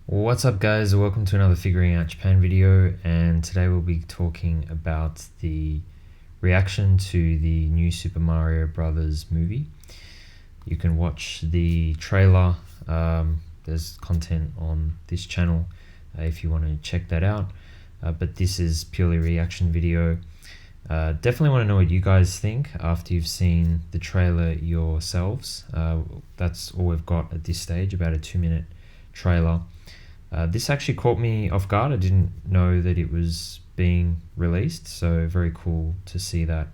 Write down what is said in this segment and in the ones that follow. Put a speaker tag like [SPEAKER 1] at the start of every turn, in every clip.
[SPEAKER 1] What's up guys, welcome to another Figuring Out Japan video, and today we'll be talking about the reaction to the new Super Mario Brothers movie. You can watch the trailer, there's content on this channel if you want to check that out, but this is purely a reaction video. Definitely want to know what you guys think after you've seen the trailer yourselves. That's all we've got at this stage, about a 2-minute trailer. This actually caught me off guard. I didn't know that it was being released, so very cool to see that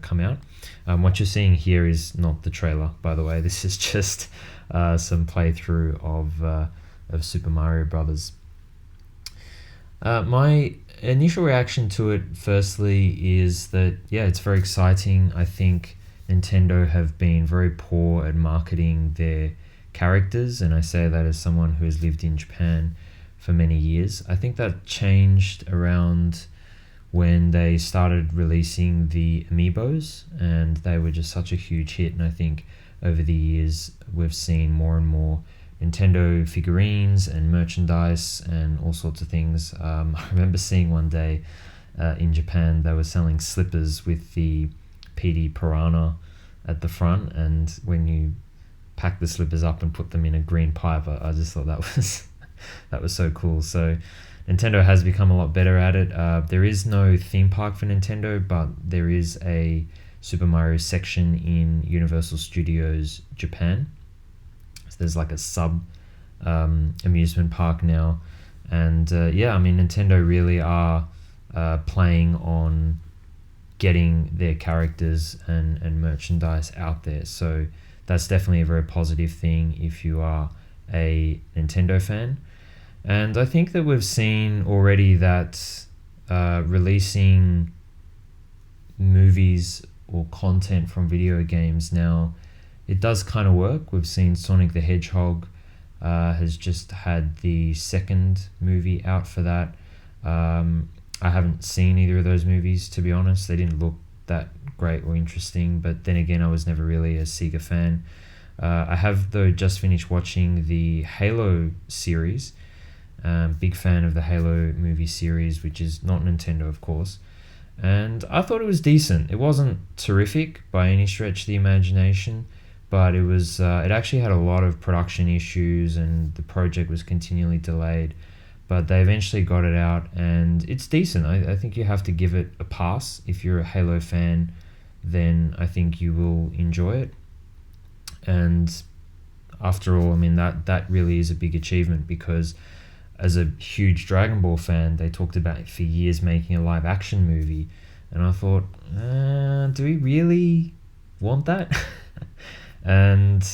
[SPEAKER 1] come out. What you're seeing here is not the trailer, by the way. This is just some playthrough of Super Mario Brothers. My initial reaction to it, firstly, is that, yeah, it's very exciting. I think Nintendo have been very poor at marketing their characters, and I say that as someone who has lived in Japan for many years. I think that changed around when they started releasing the amiibos, and they were just such a huge hit. And I think over the years we've seen more and more Nintendo figurines and merchandise and all sorts of things. I remember seeing one day in Japan they were selling slippers with the PD Piranha at the front, and when you pack the slippers up and put them in a green pipe, I just thought that was so cool. So Nintendo has become a lot better at it. There is no theme park for Nintendo, but there is a Super Mario section in Universal Studios Japan. So there's like a sub amusement park now, and yeah, I mean, Nintendo really are playing on getting their characters and merchandise out there. So that's definitely a very positive thing if you are a Nintendo fan. And I think that we've seen already that releasing movies or content from video games now, it does kind of work. We've seen Sonic the Hedgehog has just had the second movie out for that. I haven't seen either of those movies, to be honest. They didn't look that great or interesting, but then again, I was never really a Sega fan. I have, though, just finished watching the Halo series. Big fan of the Halo movie series, which is not Nintendo, of course, and I thought it was decent. It wasn't terrific by any stretch of the imagination, but it was. It actually had a lot of production issues, and the project was continually delayed. But they eventually got it out, and it's decent. I think you have to give it a pass. If you're a Halo fan, then I think you will enjoy it. And after all, I mean, that really is a big achievement, because as a huge Dragon Ball fan, they talked about for years making a live action movie, and I thought, do we really want that? And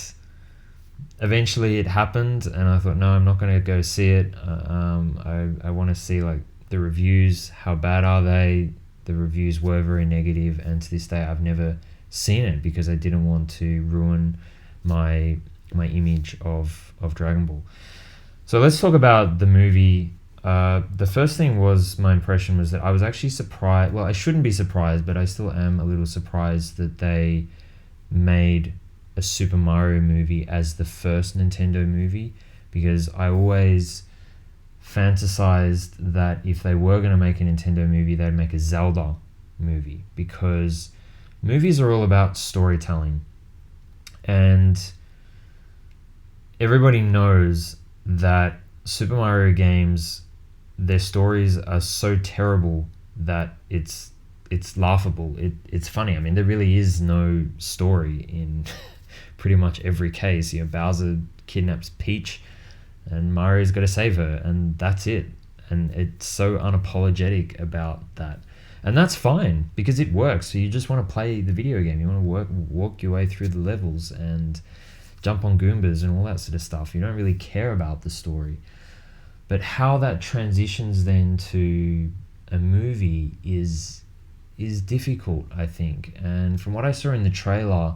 [SPEAKER 1] eventually it happened, and I thought, no, I'm not going to go see it. I want to see like the reviews. How bad are they? The reviews were very negative, and to this day I've never seen it because I didn't want to ruin my image of Dragon Ball. So let's talk about the movie. The first thing was, my impression was that I was actually surprised. Well, I shouldn't be surprised, but I still am a little surprised that they made a Super Mario movie as the first Nintendo movie, because I always fantasized that if they were going to make a Nintendo movie, they'd make a Zelda movie, because movies are all about storytelling, and everybody knows that Super Mario games, their stories are so terrible that it's laughable. It's funny. I mean, there really is no story in pretty much every case. You know, Bowser kidnaps Peach and Mario's got to save her, and that's it. And it's so unapologetic about that, and that's fine because it works. So you just want to play the video game. You want to walk your way through the levels and jump on Goombas and all that sort of stuff. You don't really care about the story. But how that transitions then to a movie is difficult, I think. And from what I saw in the trailer,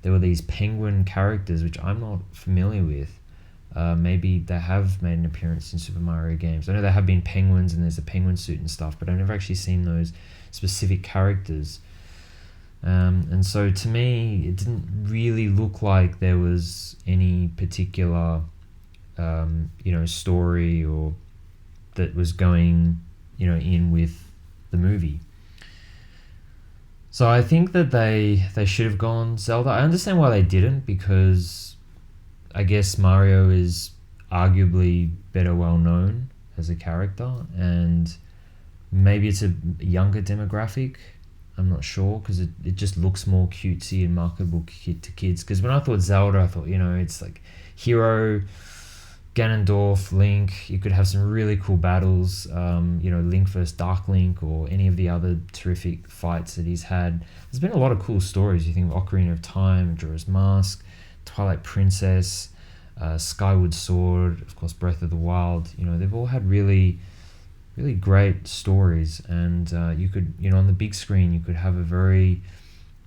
[SPEAKER 1] there were these penguin characters, which I'm not familiar with. Maybe they have made an appearance in Super Mario games. I know there have been penguins and there's a penguin suit and stuff, but I've never actually seen those specific characters. And so to me, it didn't really look like there was any particular story or that was going, in with the movie. So I think that they should have gone Zelda. I understand why they didn't, because I guess Mario is arguably better well known as a character, and maybe it's a younger demographic. I'm not sure, because it just looks more cutesy and marketable to kids. Because when I thought Zelda, I thought, it's like Hero, Ganondorf, Link. You could have some really cool battles, Link versus Dark Link, or any of the other terrific fights that he's had. There's been a lot of cool stories. You think of Ocarina of Time, Majora's Mask, Twilight Princess, Skyward Sword, of course, Breath of the Wild. They've all had really, really great stories, and you could, on the big screen, you could have a very,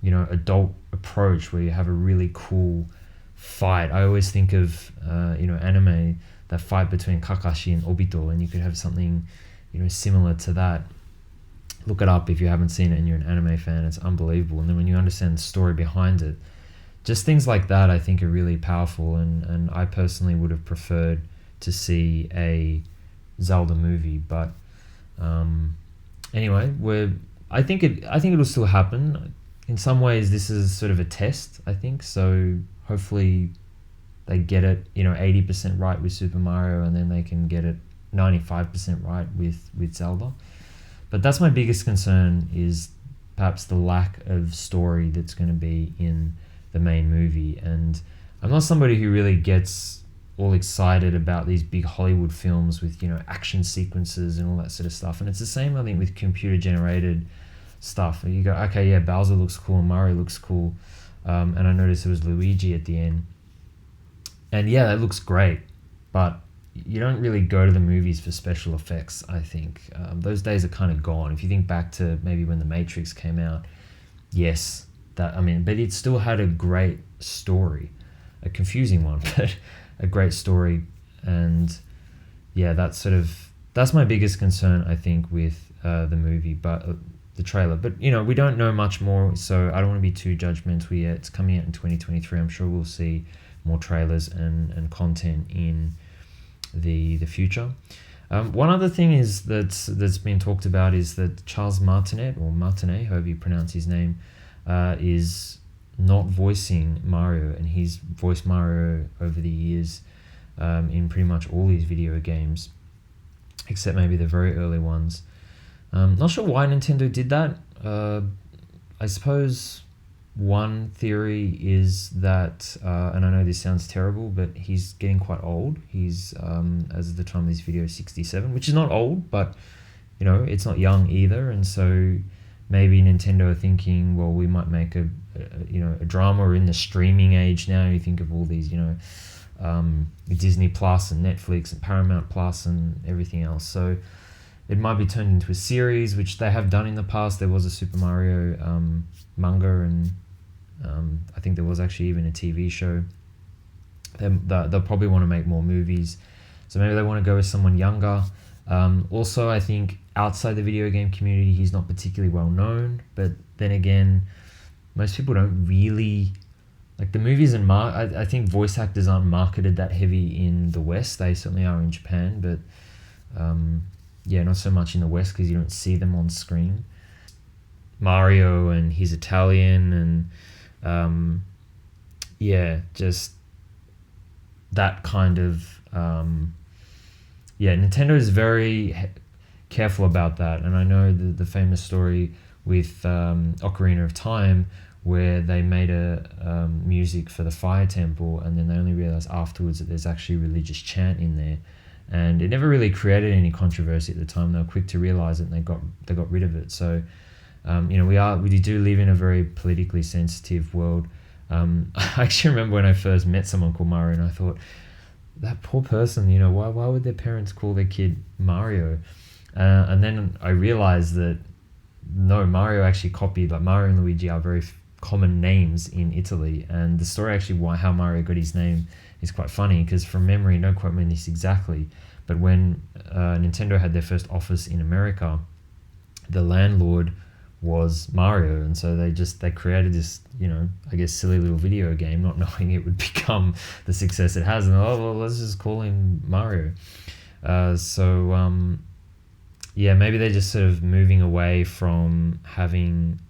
[SPEAKER 1] adult approach where you have a really cool fight. I always think of anime, that fight between Kakashi and Obito, and you could have something similar to that. Look it up if you haven't seen it and you're an anime fan. It's unbelievable. And then when you understand the story behind it, just things like that I think are really powerful, and I personally would have preferred to see a Zelda movie. But anyway, I think it'll still happen. In some ways this is sort of a test, I think, so hopefully they get it 80% right with Super Mario, and then they can get it 95% right with Zelda. But that's my biggest concern, is perhaps the lack of story that's going to be in the main movie. And I'm not somebody who really gets all excited about these big Hollywood films with action sequences and all that sort of stuff. And it's the same, I think, with computer generated stuff. You go, okay, yeah, Bowser looks cool, Mario looks cool, and I noticed it was Luigi at the end, and yeah, that looks great, but you don't really go to the movies for special effects. I think those days are kind of gone. If you think back to maybe when The Matrix came out, yes, but it still had a great story, a confusing one, but a great story. And yeah, that's my biggest concern, I think, with the movie, but the trailer. But we don't know much more, so I don't want to be too judgmental yet. It's coming out in 2023. I'm sure we'll see more trailers and content in the future. One other thing is that's been talked about is that Charles Martinet, or Martinet, however you pronounce his name, is not voicing Mario, and he's voiced Mario over the years in pretty much all these video games, except maybe the very early ones. Not sure why Nintendo did that. I suppose one theory is that, and I know this sounds terrible, but he's getting quite old. He's, as of the time of this video, 67, which is not old, but, it's not young either. And so maybe Nintendo are thinking, well, we might make a drama. Or in the streaming age now, you think of all these, Disney Plus and Netflix and Paramount Plus and everything else. So it might be turned into a series, which they have done in the past. There was a Super Mario manga, and I think there was actually even a TV show. They'll probably want to make more movies, so maybe they want to go with someone younger. Also, I think outside the video game community, he's not particularly well known, but then again, most people don't really like the movies. And I think voice actors aren't marketed that heavy in the West. They certainly are in Japan, but not so much in the West, because you don't see them on screen. Mario, and he's Italian, and just that kind of Nintendo is very careful about that. And I know the famous story with Ocarina of Time, where they made a music for the Fire Temple, and then they only realized afterwards that there's actually religious chant in there, and it never really created any controversy at the time. They were quick to realize it, and they got rid of it. So we do live in a very politically sensitive world. I actually remember when I first met someone called Mario, and I thought, that poor person, why would their parents call their kid Mario? And then I realized that no, Mario actually copied, like Mario and Luigi are very common names in Italy, and the story actually how Mario got his name is quite funny, because from memory, don't quote me on this exactly, but when Nintendo had their first office in America, the landlord was Mario, and so they created this, I guess, silly little video game, not knowing it would become the success it has, and let's just call him Mario. Maybe they're just sort of moving away from having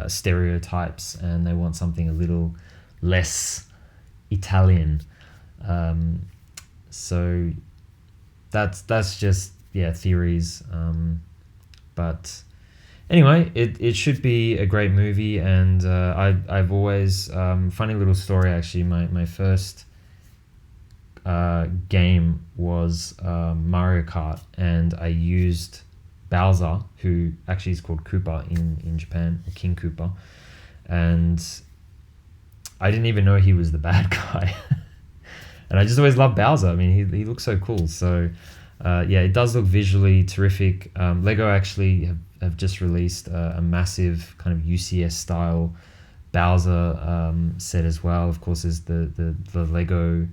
[SPEAKER 1] stereotypes, and they want something a little less Italian. So that's just theories. But anyway, it should be a great movie, and I've always funny little story actually. My first game was Mario Kart, and I used Bowser, who actually is called Koopa in Japan, or King Koopa, and I didn't even know he was the bad guy. And I just always loved Bowser. I mean, he looks so cool. So it does look visually terrific. Lego actually have just released a massive kind of UCS style Bowser set as well. Of course, there's the Lego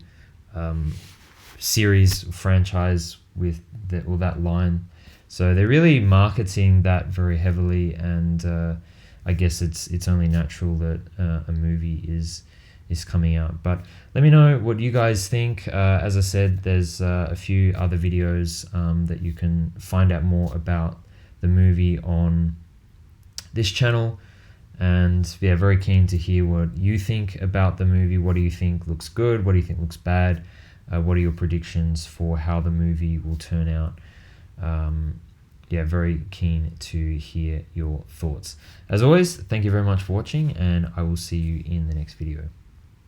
[SPEAKER 1] series franchise with that line. So they're really marketing that very heavily, and I guess it's only natural that a movie is coming out. But let me know what you guys think. As I said, there's a few other videos that you can find out more about the movie on this channel. And very keen to hear what you think about the movie. What do you think looks good? What do you think looks bad? What are your predictions for how the movie will turn out? Very keen to hear your thoughts. As always, thank you very much for watching, and I will see you in the next video.